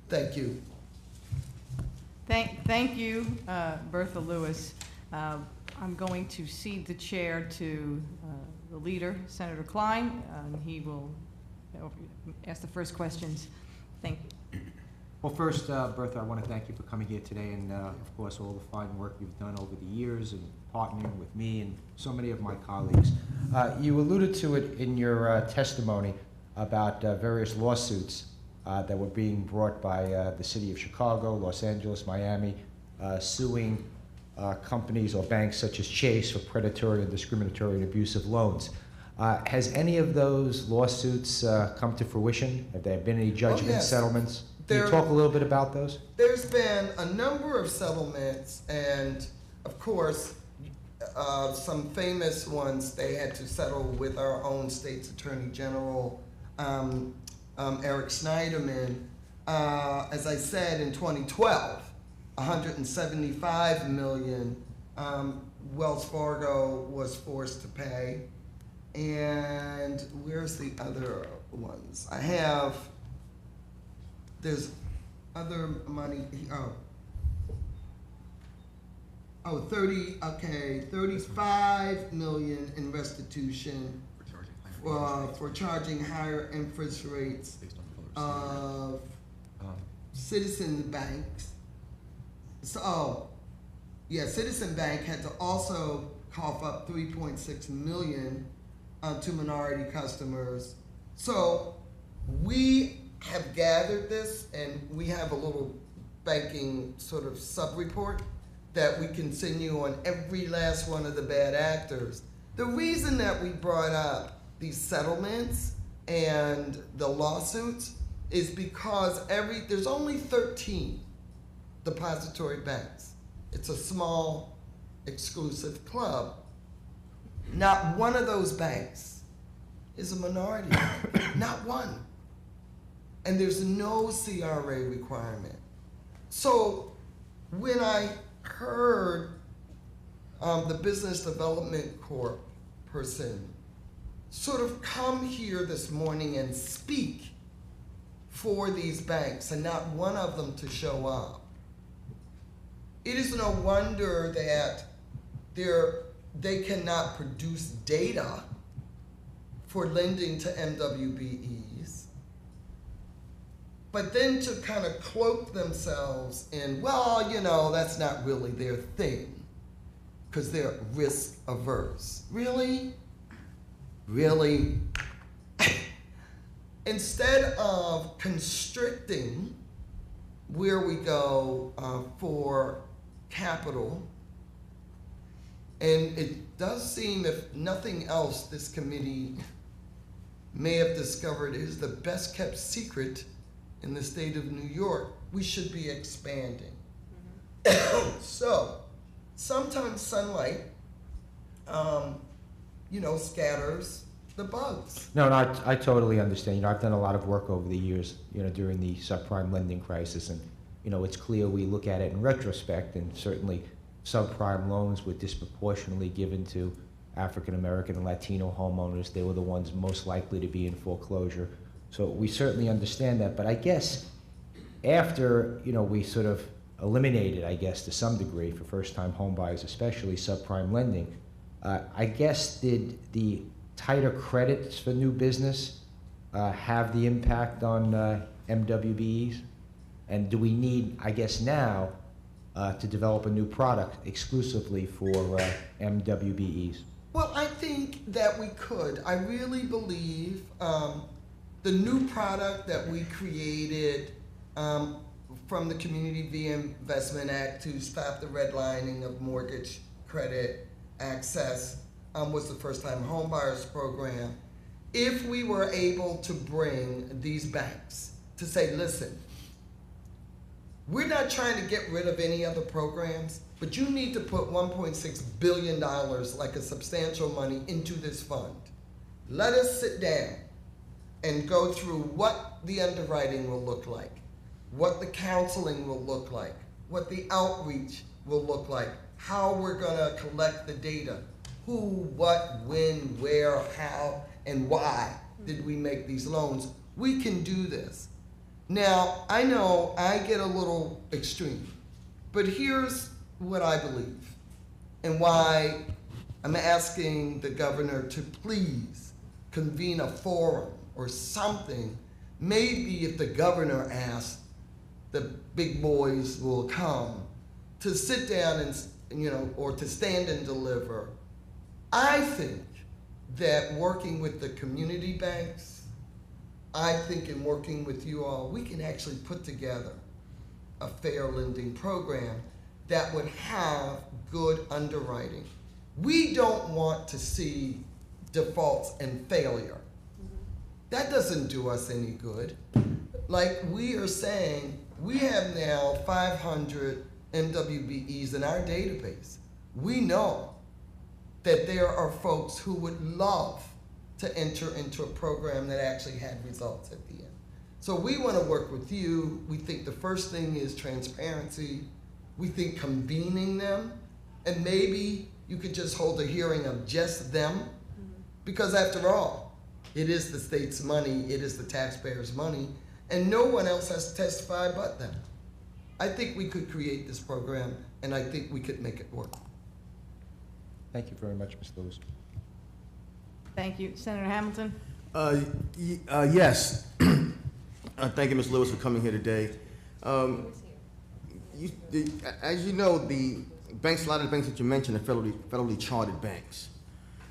Thank you. Thank you, Bertha Lewis. I'm going to cede the chair to the leader, Senator Klein. He will ask the first questions. Thank you. Well, first, Bertha, I want to thank you for coming here today and, of course, all the fine work you've done over the years and partnering with me and so many of my colleagues. You alluded to it in your testimony about various lawsuits that were being brought by the city of Chicago, Los Angeles, Miami, suing companies or banks such as Chase for predatory and discriminatory and abusive loans. Has any of those lawsuits come to fruition? Have there been any judgment settlements? Can you talk a little bit about those? There's been a number of settlements, and of course, some famous ones they had to settle with our own state's attorney general, Eric Schneiderman. As I said, in 2012, 175 million Wells Fargo was forced to pay. And where's the other ones? There's other money, 35 million in restitution for charging higher interest rates of Citizen Banks. So, Citizen Bank had to also cough up 3.6 million to minority customers. So we have gathered this, and we have a little banking sort of sub-report that we can send you on every last one of the bad actors. The reason that we brought up these settlements and the lawsuits is because there's only 13 depository banks. It's a small, exclusive club. Not one of those banks is a minority bank, not one. And there's no CRA requirement. So when I heard the Business Development Corp person sort of come here this morning and speak for these banks and not one of them to show up, it is no wonder that they cannot produce data for lending to MWBEs. But then to kind of cloak themselves in, well, that's not really their thing, because they're risk averse. Really? Really? Instead of constricting where we go for capital, and it does seem, if nothing else, this committee may have discovered is the best kept secret in the state of New York, we should be expanding. So, sometimes sunlight, scatters the bugs. No, I totally understand. I've done a lot of work over the years, during the subprime lending crisis, and, it's clear we look at it in retrospect, and certainly subprime loans were disproportionately given to African American and Latino homeowners. They were the ones most likely to be in foreclosure. So we certainly understand that, but I guess after, we sort of eliminated, to some degree, for first-time homebuyers, especially subprime lending, I guess did the tighter credits for new business have the impact on MWBEs? And do we need, now, to develop a new product exclusively for MWBEs? Well, I think that we could. I really believe the new product that we created from the Community Reinvestment Act to stop the redlining of mortgage credit access was the first-time homebuyers program. If we were able to bring these banks to say, listen, we're not trying to get rid of any other programs, but you need to put $1.6 billion, like a substantial money, into this fund. Let us sit down and go through what the underwriting will look like, what the counseling will look like, what the outreach will look like, how we're gonna collect the data, who, what, when, where, how, and why did we make these loans. We can do this. Now, I know I get a little extreme, but here's what I believe and why I'm asking the governor to please convene a forum or something. Maybe if the governor asks, the big boys will come to sit down and, or to stand and deliver. I think that working with the community banks, I think in working with you all, we can actually put together a fair lending program that would have good underwriting. We don't want to see defaults and failure. That doesn't do us any good. Like we are saying, we have now 500 MWBEs in our database. We know that there are folks who would love to enter into a program that actually had results at the end. So we want to work with you. We think the first thing is transparency. We think convening them, and maybe you could just hold a hearing of just them, because after all, it is the state's money, it is the taxpayers' money, and no one else has to testify but them. I think we could create this program, and I think we could make it work. Thank you very much, Mr. Lewis. Thank you. Senator Hamilton? Yes. Thank you, Ms. Lewis, for coming here today. As you know, the banks, a lot of the banks that you mentioned are federally chartered banks.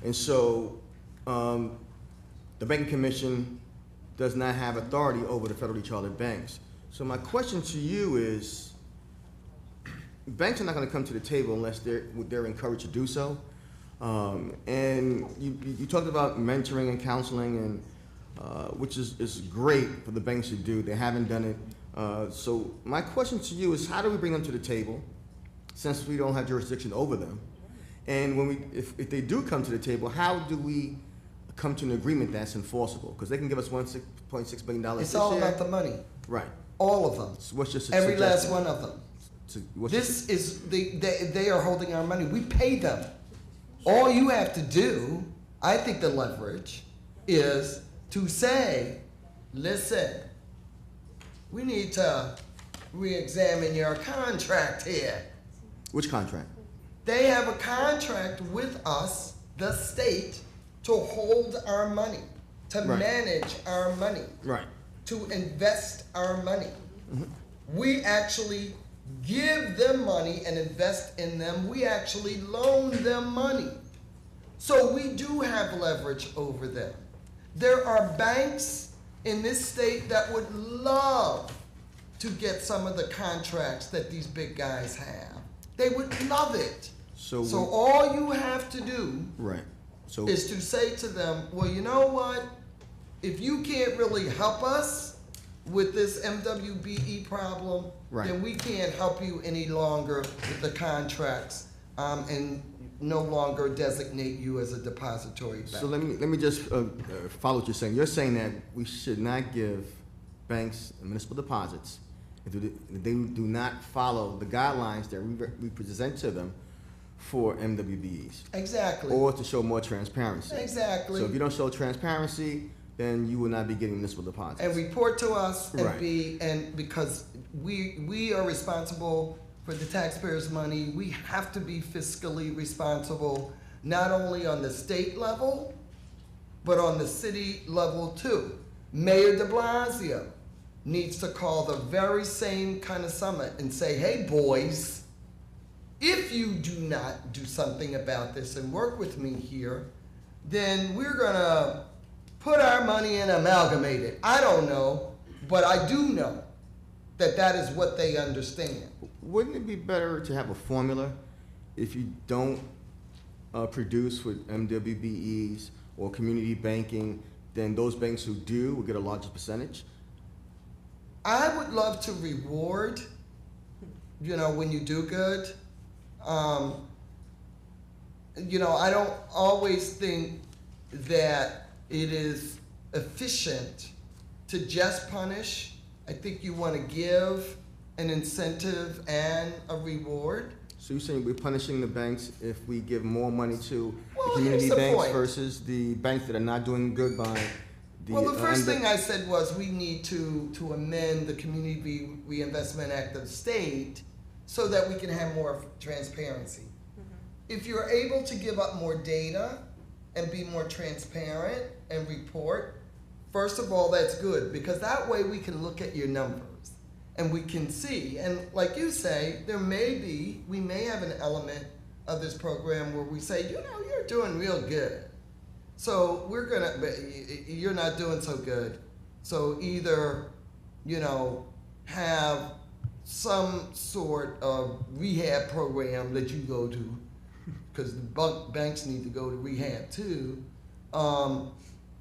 And so the Banking Commission does not have authority over the federally chartered banks. So my question to you is, banks are not going to come to the table unless they're encouraged to do so. And you talked about mentoring and counseling, and which is great for the banks to do. They haven't done it. So my question to you is, how do we bring them to the table, since we don't have jurisdiction over them? And if they do come to the table, how do we come to an agreement that's enforceable? Because they can give us $1.6 billion. It's all about the money. Right. All of them. So what's your Every suggestion? last one of them. So They are holding our money. We pay them. All you have to do, I think the leverage, is to say, listen, we need to re-examine your contract here. Which contract? They have a contract with us, the state, to hold our money, to Right. manage our money, Right. to invest our money. Mm-hmm. We actually give them money and invest in them. We actually loan them money. So we do have leverage over them. There are banks in this state that would love to get some of the contracts that these big guys have. They would love it. So all you have to do Right. So is to say to them, well, you know what? If you can't really help us with this MWBE problem, Right. then we can't help you any longer with the contracts, and no longer designate you as a depository bank. So let me just follow what you're saying. You're saying that we should not give banks municipal deposits if they do not follow the guidelines that we present to them for MWBEs, Exactly. or to show more transparency. Exactly. So if you don't show transparency, then you will not be getting municipal deposits. And report to us, and Right. because we are responsible for the taxpayers' money, we have to be fiscally responsible, not only on the state level, but on the city level too. Mayor de Blasio needs to call the very same kind of summit and say, hey boys, if you do not do something about this and work with me here, then we're gonna put our money and amalgamate it. I don't know, but I do know that that is what they understand. Wouldn't it be better to have a formula if you don't produce with MWBEs or community banking, then those banks who do will get a larger percentage? I would love to reward, when you do good. I don't always think that it is efficient to just punish. I think you want to give an incentive and a reward. So you're saying we're punishing the banks if we give more money to Well, the community here's the banks point. versus the banks that are not doing good by Well, the first thing I said was we need to amend the Community Reinvestment Act of the state so that we can have more transparency. If you're able to give up more data and be more transparent and report, first of all, that's good, because that way we can look at your numbers and we can see. And like you say, we may have an element of this program where we say, you're doing real good. So you're not doing so good. So either, have some sort of rehab program that you go to, because the banks need to go to rehab too, or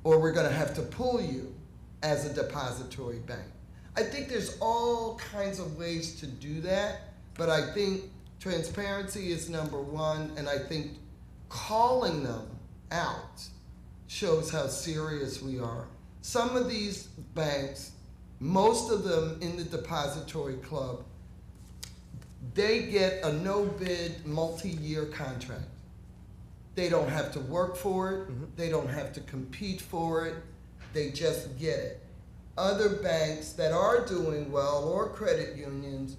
we're gonna have to pull you as a depository bank. I think there's all kinds of ways to do that, but I think transparency is number one, and I think calling them out shows how serious we are. Some of these banks, most of them in the depository club, they get a no-bid multi-year contract. They don't have to work for it. They don't have to compete for it. They just get it. Other banks that are doing well, or credit unions,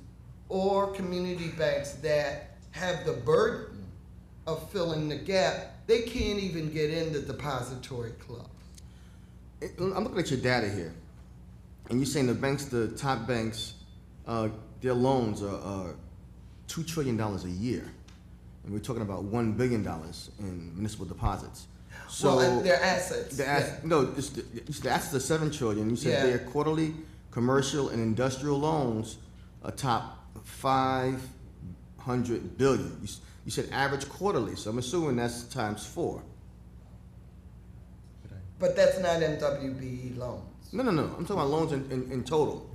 or community banks that have the burden of filling the gap, they can't even get in the depository club. I'm looking at your data here, and you're saying the top banks, their loans are $2 trillion a year, and we're talking about $1 billion in municipal deposits. So well, their assets. No, the assets are $7 trillion. You said their quarterly commercial and industrial loans are top 500 billion. You said average quarterly, so I'm assuming that's times 4. But that's not MWBE loans. No. I'm talking about loans in total.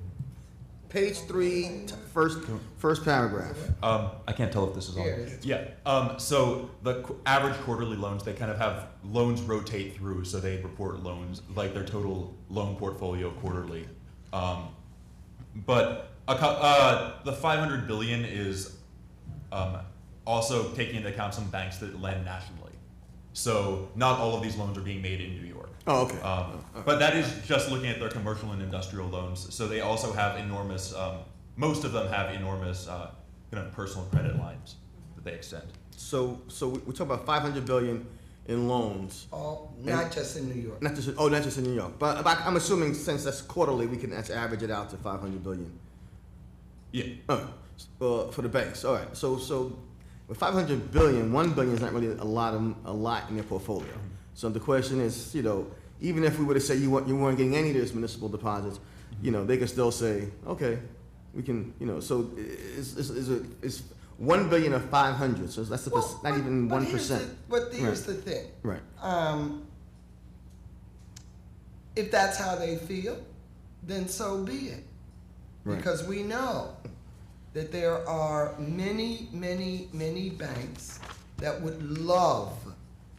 Page 3, first paragraph. I can't tell if this is on. Yeah. So the average quarterly loans, they kind of have loans rotate through, so they report loans, like their total loan portfolio quarterly. But the 500 billion is also taking into account some banks that lend nationally. So not all of these loans are being made in New York. Oh, okay. But that is just looking at their commercial and industrial loans. So they also have enormous, most of them have enormous kind of personal credit lines that they extend. So we're talking about 500 billion in loans. Not just in New York. Not just in New York. But I'm assuming since that's quarterly, we can actually average it out to 500 billion. Yeah. For the banks. All right. So with 500 billion, 1 billion is not really a lot in their portfolio. So the question is, even if we were to say you weren't getting any of those municipal deposits, they could still say, okay, we can, so it's 1 billion of 500. So that's not even 1%. But here's the thing. Right. If that's how they feel, then so be it. Right. Because we know that there are many, many, many banks that would love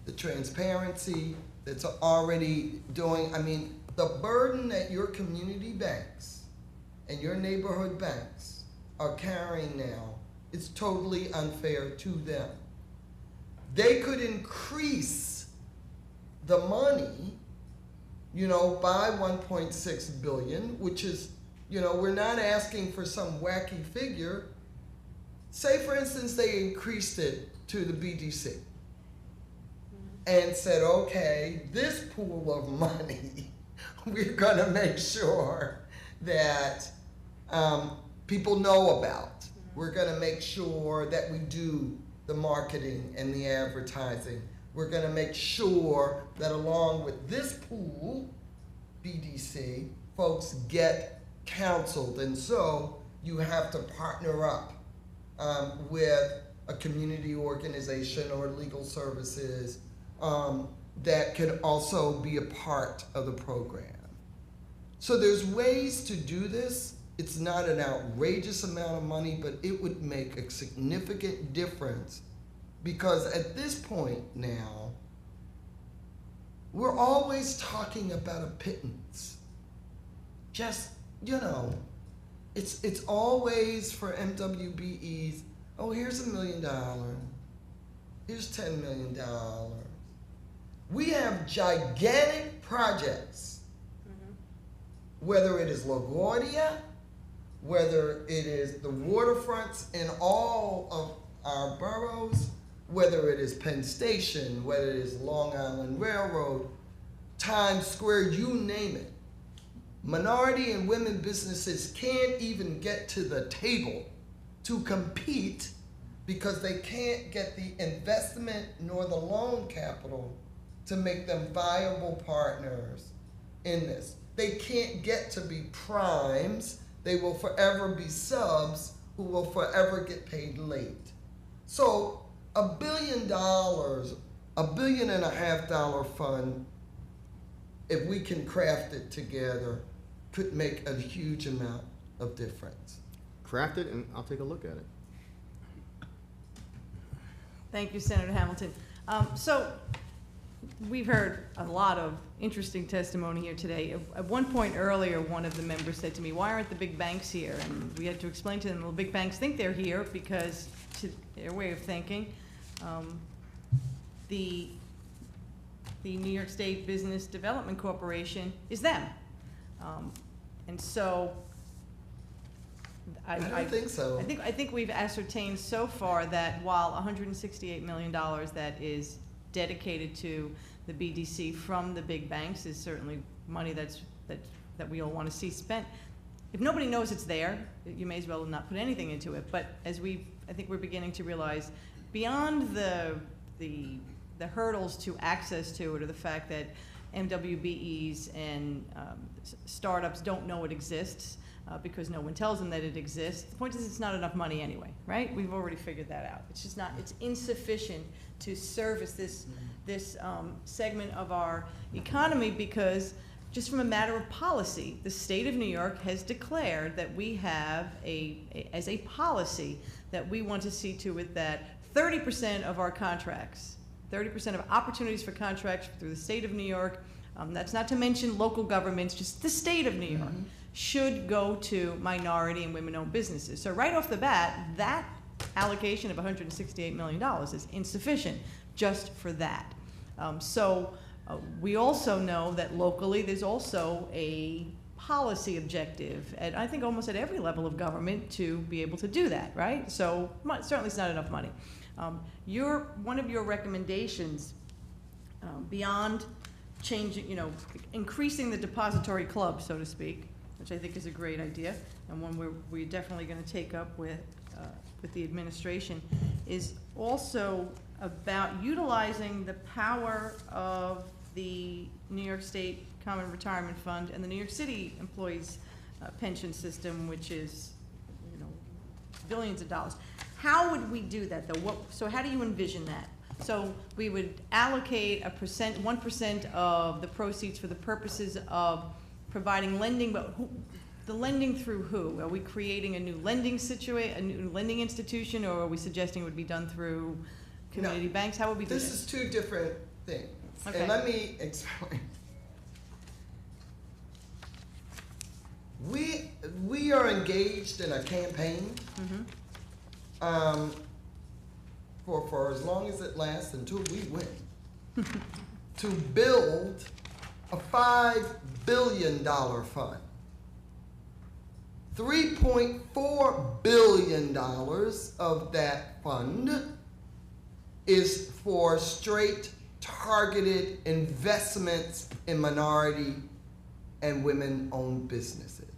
the transparency that's already doing. I mean, the burden that your community banks and your neighborhood banks are carrying now is totally unfair to them. They could increase the money, by 1.6 billion, which is, we're not asking for some wacky figure. Say, for instance, they increased it to the BDC and said, okay, this pool of money, we're going to make sure that people know about. We're going to make sure that we do the marketing and the advertising. We're going to make sure that along with this pool, BDC, folks get counseled. And so you have to partner up with a community organization or legal services that can also be a part of the program. So there's ways to do this. It's not an outrageous amount of money, but it would make a significant difference, because at this point now, we're always talking about a pittance. Just, it's always for MWBEs, oh, here's $1 million, here's $10 million. We have gigantic projects whether it is LaGuardia, whether it is the waterfronts in all of our boroughs, whether it is Penn Station, whether it is Long Island Railroad, Times Square, you name it. Minority and women businesses can't even get to the table to compete because they can't get the investment nor the loan capital to make them viable partners in this. They can't get to be primes. They will forever be subs who will forever get paid late. So $1 billion, $1.5 billion fund, if we can craft it together, could make a huge amount of difference. Craft it and I'll take a look at it. Thank you, Senator Hamilton. So we've heard a lot of interesting testimony here today. At one point earlier, one of the members said to me, why aren't the big banks here? And we had to explain to them, well, big banks think they're here because, to their way of thinking, the New York State Business Development Corporation is them. And so I don't think so. I think we've ascertained so far that while $168 million that is dedicated to the BDC from the big banks is certainly money that we all want to see spent. If nobody knows it's there, you may as well not put anything into it. But as I think we're beginning to realize, beyond the hurdles to access to it, or the fact that MWBEs and startups don't know it exists because no one tells them that it exists. The point is, it's not enough money anyway, right? We've already figured that out. It's just not. It's insufficient to service this segment of our economy because, just from a matter of policy, the state of New York has declared that we have as a policy that we want to see to it that 30% of our contracts, 30% of opportunities for contracts through the state of New York, that's not to mention local governments, just the state of New York, should go to minority and women-owned businesses. So right off the bat, that allocation of $168 million is insufficient just for that. We also know that locally there's also a policy objective at, I think, almost at every level of government to be able to do that, right? So certainly it's not enough money. One of your recommendations, beyond changing, increasing the depository club, so to speak, which I think is a great idea, and one we're definitely going to take up with the administration, is also about utilizing the power of the New York State Common Retirement Fund and the New York City Employees Pension System, which is, billions of dollars. How would we do that, though? So how do you envision that? So we would allocate 1% of the proceeds for the purposes of providing lending, but the lending through who? Are we creating a new lending a new lending institution, or are we suggesting it would be done through community banks? How would we do this? This is two different things. Okay. And let me explain. We are engaged in a campaign for as long as it lasts until we win to build a $5 billion fund. $3.4 billion of that fund is for straight targeted investments in minority and women-owned businesses.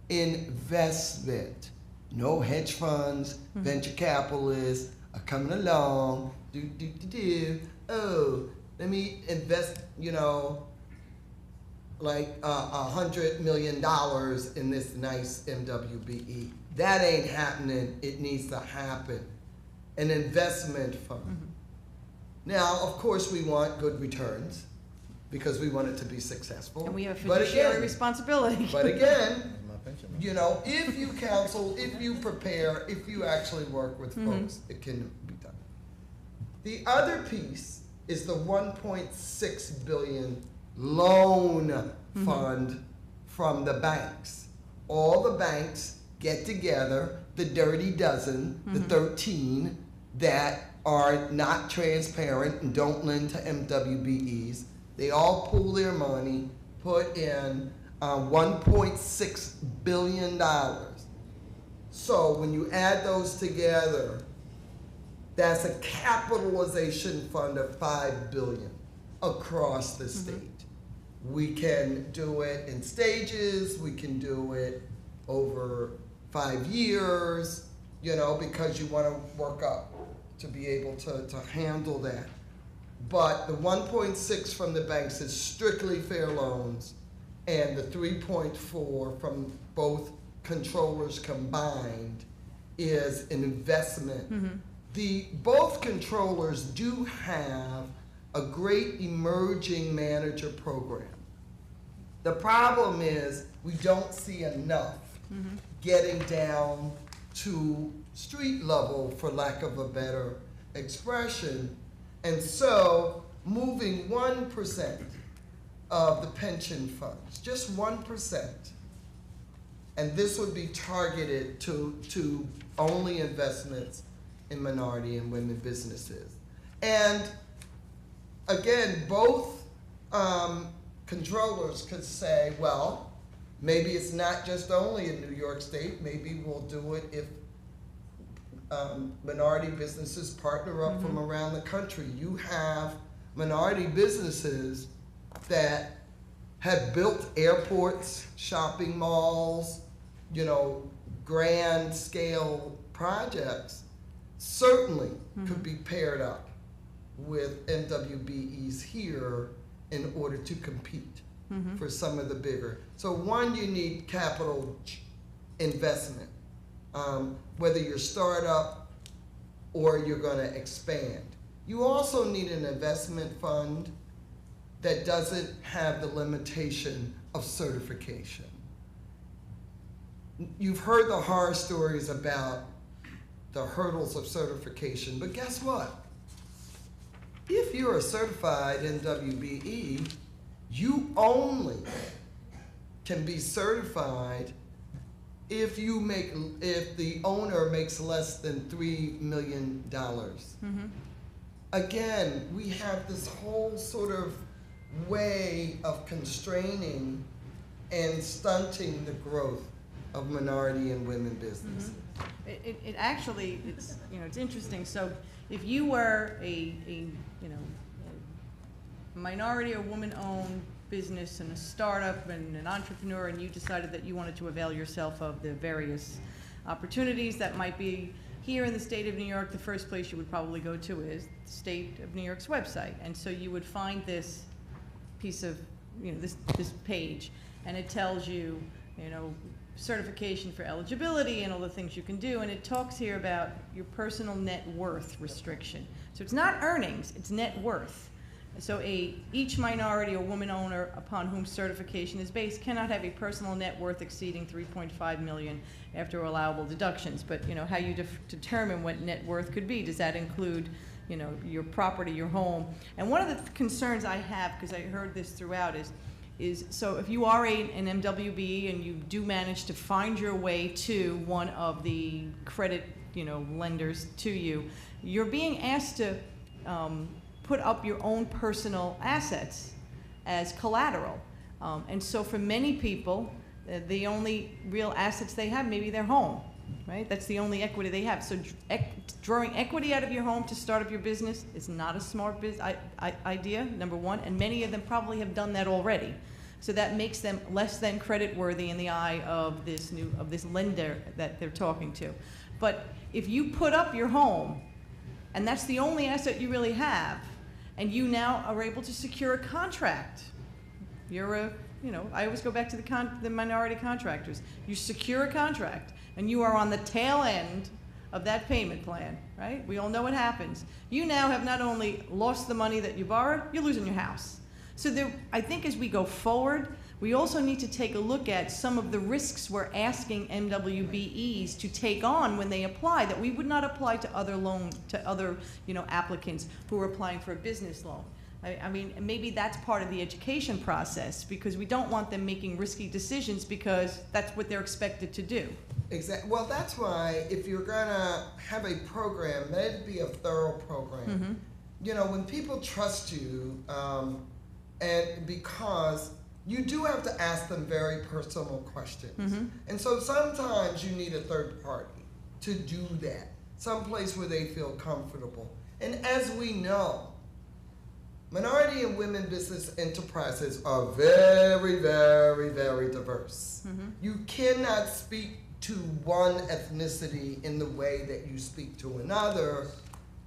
Investment. No hedge funds, venture capitalists are coming along, oh, let me invest, like $100 million in this nice MWBE. That ain't happening. It needs to happen. An investment fund. Now, of course, we want good returns because we want it to be successful. And we have a fiduciary responsibility. But again, if you counsel, if you prepare, if you actually work with folks, it can be done. The other piece is the $1.6 billion loan fund from the banks. All the banks get together, the dirty dozen, the 13 that are not transparent and don't lend to MWBEs. They all pool their money, put in $1.6 billion. So when you add those together, that's a capitalization fund of $5 billion across the state. We can do it in stages, we can do it over 5 years, you know, because you want to work up to be able to handle that. But the 1.6 from the banks is strictly fair loans, and the 3.4 from both controllers combined is an investment. Both controllers do have a great emerging manager program. The problem is we don't see enough getting down to street level, for lack of a better expression. And so moving 1% of the pension funds, just 1%, and this would be targeted to only investments in minority and women businesses. And again, both controllers could say, well, maybe it's not just only in New York State, maybe we'll do it if minority businesses partner up from around the country. You have minority businesses that have built airports, shopping malls, you know, grand scale projects, certainly could be paired up with MWBEs here in order to compete for some of the bigger. So one, you need capital investment, whether you're startup or you're going to expand. You also need an investment fund that doesn't have the limitation of certification. You've heard the horror stories about the hurdles of certification, but guess what? If you're a certified NWBE, you only can be certified if the owner makes less than $3 million. Again, we have this whole sort of way of constraining and stunting the growth of minority and women businesses. It actually, it's interesting. So if you were a minority or woman-owned business and a startup and an entrepreneur, and you decided that you wanted to avail yourself of the various opportunities that might be here in the state of New York, the first place you would probably go to is the state of New York's website. And so you would find this piece of, this page, and it tells you, certification for eligibility and all the things you can do, and it talks here about your personal net worth restriction. So it's not earnings, it's net worth. So each minority or woman owner upon whom certification is based cannot have a personal net worth exceeding $3.5 million after allowable deductions. But how you determine what net worth could be, does that include your property, your home? And one of the concerns I have, because I heard this throughout, is so if you are an MWB and you do manage to find your way to one of the credit lenders to you, you're being asked to put up your own personal assets as collateral. And so for many people, the only real assets they have, maybe their home, right? That's the only equity they have. So drawing equity out of your home to start up your business is not a smart idea, number one, and many of them probably have done that already. So that makes them less than credit worthy in the eye of this lender that they're talking to. But if you put up your home, and that's the only asset you really have, and you now are able to secure a contract, I always go back to the minority contractors. You secure a contract, and you are on the tail end of that payment plan, right? We all know what happens. You now have not only lost the money that you borrowed, you're losing your house. So I think as we go forward, we also need to take a look at some of the risks we're asking MWBEs to take on when they apply that we would not apply to other applicants who are applying for a business loan. I mean, maybe that's part of the education process, because we don't want them making risky decisions because that's what they're expected to do. Exactly. Well, that's why if you're gonna have a program, let it be a thorough program. When people trust you, and because you do have to ask them very personal questions. Mm-hmm. And so sometimes you need a third party to do that, someplace where they feel comfortable. And as we know, minority and women business enterprises are very, very, very diverse. Mm-hmm. You cannot speak to one ethnicity in the way that you speak to another,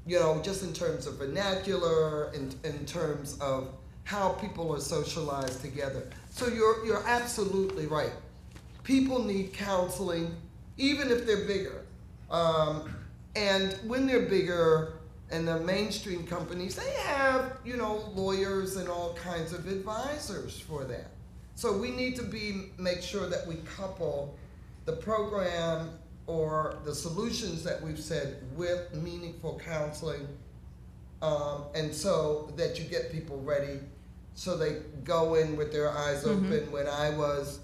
you know, just in terms of vernacular, in terms of how people are socialized together. So you're absolutely right. People need counseling, even if they're bigger. And when they're bigger, and the mainstream companies, they have, you know, lawyers and all kinds of advisors for that. So we need to make sure that we couple the program or the solutions that we've said with meaningful counseling, and so that you get people ready so they go in with their eyes open. When I was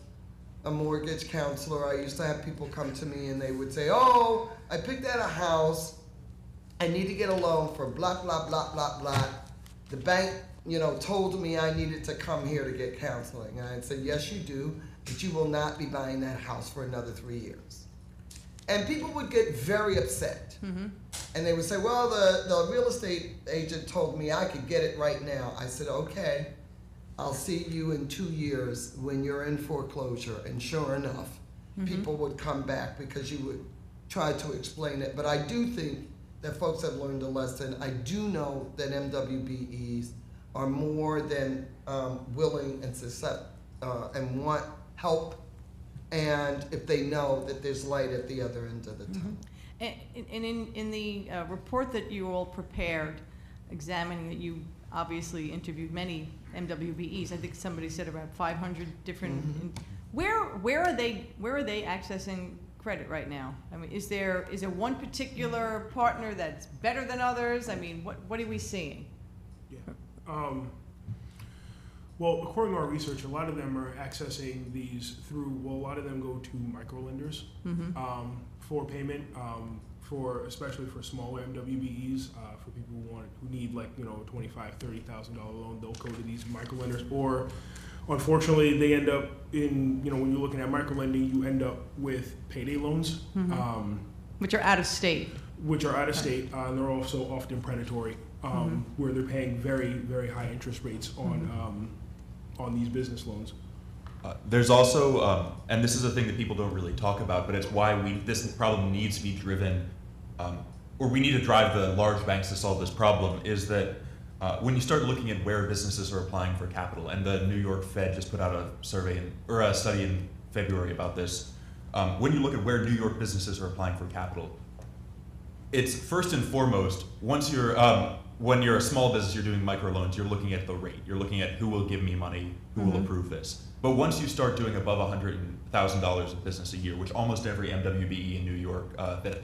a mortgage counselor, I used to have people come to me and they would say, oh, I picked out a house, I need to get a loan for blah, blah, blah, blah, blah. The bank, you know, told me I needed to come here to get counseling. And I'd say, yes, you do, but you will not be buying that house for another 3 years. And people would get very upset. And they would say, well, the real estate agent told me I could get it right now. I said, okay, I'll see you in 2 years when you're in foreclosure. And sure enough, people would come back because you would try to explain it. But I do think that folks have learned a lesson. I do know that MWBEs are more than willing and want help, and if they know that there's light at the other end of the tunnel. And in the report that you all prepared, examining that you obviously interviewed many MWBEs, I think somebody said about 500 different. Where are they accessing credit right now? I mean, is there one particular partner that's better than others? I mean, what are we seeing? Yeah. Well, according to our research, a lot of them are accessing these through. Well, a lot of them go to microlenders for payment, especially for smaller MWBEs, for people who need, like, you know, $25,000, $30,000 loan. They'll go to these microlenders, or unfortunately, they end up in, you know, when you're looking at microlending, you end up with payday loans, Which are out of state. and they're also often predatory, where they're paying very, very high interest rates on these business loans. There's also, and this is a thing that people don't really talk about, but it's why this problem needs to be driven, or we need to drive the large banks to solve this problem, is that when you start looking at where businesses are applying for capital, and the New York Fed just put out a survey or a study in February about this, when you look at where New York businesses are applying for capital, it's first and foremost, when you're a small business, you're doing microloans, you're looking at the rate. You're looking at who will give me money, who will approve this. But once you start doing above $100,000 of business a year, which almost every MWBE in New York,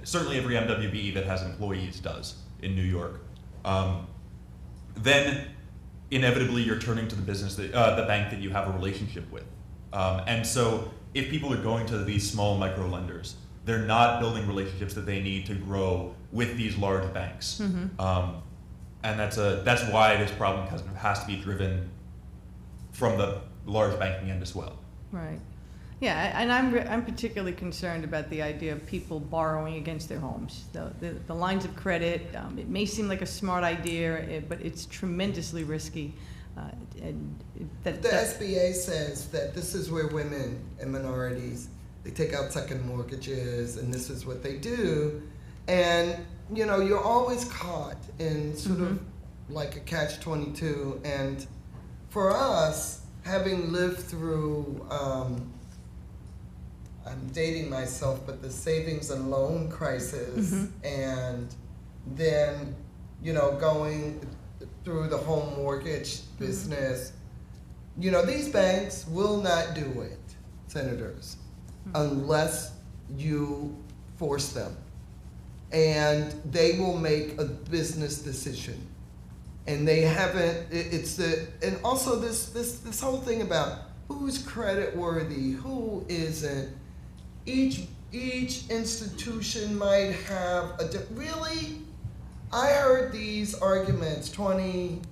certainly every MWBE that has employees does in New York, then inevitably you're turning to the business, the bank that you have a relationship with. And so if people are going to these small micro lenders, they're not building relationships that they need to grow with these large banks. And that's why this problem has to be driven from the large banking end as well. Right. Yeah, and I'm particularly concerned about the idea of people borrowing against their homes. The lines of credit, it may seem like a smart idea, but it's tremendously risky. The SBA says that this is where women and minorities, they take out second mortgages, and this is what they do. And, you know, you're always caught in sort of like a catch-22. And for us, having lived through, I'm dating myself, but the savings and loan crisis, and then, you know, going through the home mortgage business, you know, these banks will not do it, senators, unless you force them. And they will make a business decision. And they haven't, and also this whole thing about who's credit worthy, who isn't. Each institution might have really, I heard these arguments 20,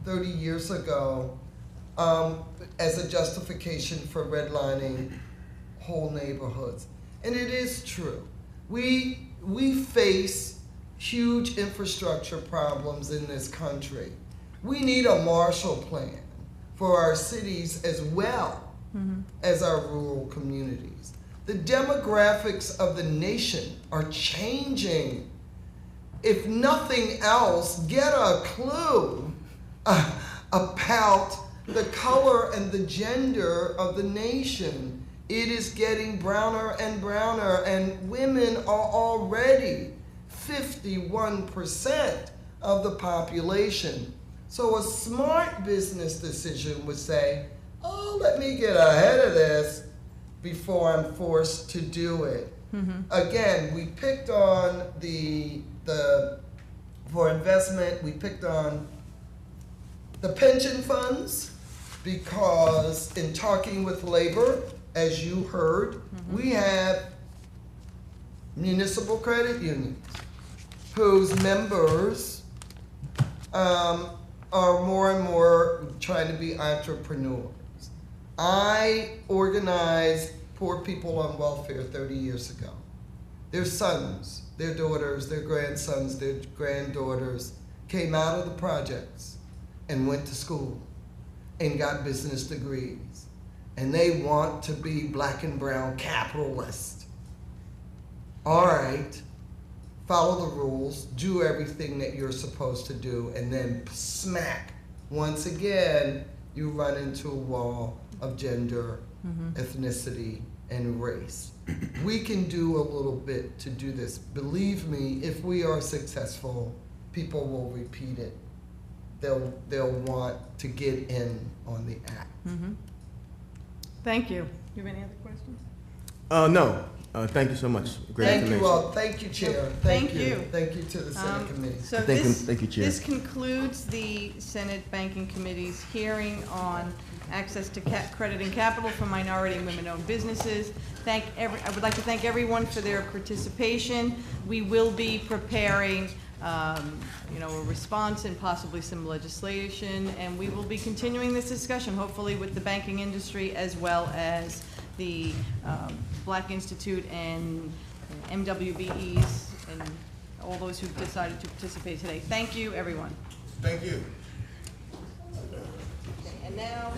30 years ago as a justification for redlining whole neighborhoods. And it is true. We face huge infrastructure problems in this country. We need a Marshall Plan for our cities as well as our rural communities. The demographics of the nation are changing. If nothing else, get a clue about the color and the gender of the nation. It is getting browner and browner, and women are already 51% of the population. So a smart business decision would say, oh, let me get ahead of this before I'm forced to do it. Again, we picked on for investment, we picked on the pension funds because in talking with labor, as you heard, we have municipal credit unions whose members are more and more trying to be entrepreneurs. I organized poor people on welfare 30 years ago. Their sons, their daughters, their grandsons, their granddaughters came out of the projects and went to school and got business degrees. And they want to be black and brown capitalists. All right, follow the rules, do everything that you're supposed to do, and then smack. Once again, you run into a wall of gender, ethnicity, and race. We can do a little bit to do this. Believe me, if we are successful, people will repeat it. They'll want to get in on the act. Thank you. You have any other questions? No. Thank you so much. Great Thank information. you all. Thank you, Chair. Thank you. Thank you to the Senate Committee. So Thank you, Chair. this concludes the Senate Banking Committee's hearing on access to credit and capital for minority and women-owned businesses. I would like to thank everyone for their participation. We will be preparing a response and possibly some legislation, and we will be continuing this discussion, hopefully with the banking industry as well as the Black Institute and MWBEs and all those who've decided to participate today. Thank you, everyone. Thank you. Okay, and now